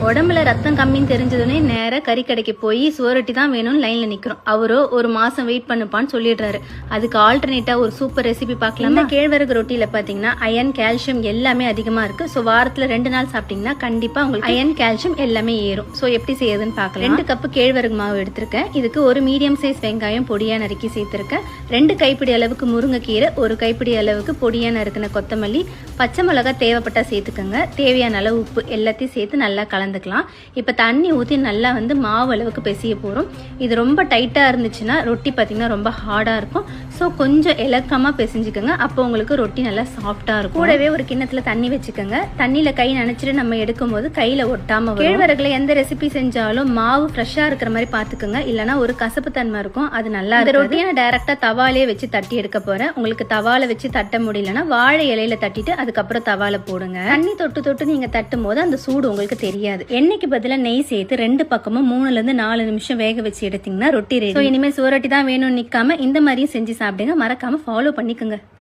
உடம்புல ரத்தம் கம்மின்னு தெரிஞ்சதுன்னே நேராக கறிக்கடைக்கு போய் சுவரொட்டி தான் வேணும்னு லைனில் நிற்கிறோம். அவரோ ஒரு மாதம் வெயிட் பண்ணுப்பான்னு சொல்லிடுறாரு. அதுக்கு ஆல்டர்னேட்டாக ஒரு சூப்பர் ரெசிபி பார்க்கலாம். இந்த கேழ்வரகு ரொட்டியில் பார்த்தீங்கன்னா அயன், கால்சியம் எல்லாமே அதிகமாக இருக்குது. ஸோ வாரத்தில் 2 நாள் சாப்பிட்டீங்கன்னா கண்டிப்பாக உங்களுக்கு அயன், கால்சியம் எல்லாமே ஏறும். ஸோ எப்படி செய்யுதுன்னு பார்க்கலாம். 2 கப்பு கேழ்வரகு மாவு எடுத்திருக்கேன். இதுக்கு ஒரு மீடியம் சைஸ் வெங்காயம் பொடியாக நறுக்கி சேர்த்துருக்கேன். 2 கைப்பிடி அளவுக்கு முருங்கைக்கீரை, 1 கைப்பிடி அளவுக்கு பொடியாக நறுக்கின கொத்தமல்லி, பச்சை மிளகாய் தேவைப்பட்டால் சேர்த்துக்கோங்க. தேவையான அளவு உப்பு எல்லாத்தையும் சேர்த்து நல்லா கலந்துக்கலாம். இப்போ தண்ணி ஊற்றி நல்லா மாவு அளவுக்கு பிசைய போகிறோம். இது ரொம்ப டைட்டாக இருந்துச்சுன்னா ரொட்டி பார்த்திங்கன்னா ரொம்ப ஹார்டாக இருக்கும். ஸோ கொஞ்சம் இலக்கமாக பிசைஞ்சுக்கோங்க. அப்போ உங்களுக்கு ரொட்டி நல்லா சாஃப்டாக இருக்கும். கூடவே ஒரு கிண்ணத்தில் தண்ணி வச்சுக்கோங்க. தண்ணியில் கை நனைச்சிட்டு நம்ம எடுக்கும்போது கையில் ஒட்டாமல். கேழ்வரகுல எந்த ரெசிபி செஞ்சாலும் மாவு ஃப்ரெஷ்ஷாக இருக்கிற மாதிரி பார்த்துக்கோங்க. இல்லைனா ஒரு கசப்பு தன்மை இருக்கும், அது நல்லா இருக்கும். ரொட்டியை நான் டேரெக்டாக தவாலே வச்சு தட்டி எடுக்க போகிறேன். உங்களுக்கு தவால வச்சு தட்ட முடியலன்னா வாழை இலையில தட்டிட்டு அதுக்கப்புறம் தவால போடுங்க. தண்ணி தொட்டு தொட்டு நீங்கள் தட்டும் போது அந்த சூடு உங்களுக்கு தெரியாது. எண்ணெய்க்கு பதிலாக நெய் சேர்த்து 2 பக்கமும் 3-4 நிமிஷம் வேக வச்சு எடுத்தீங்கன்னா ரொட்டி ரெடி. ஸோ இனிமேல் சுவரொட்டி தான் வேணும்னு நிற்காம இந்த மாதிரியும் செஞ்சு சாப்பிடுங்க. மறக்காம ஃபாலோ பண்ணிக்கோங்க.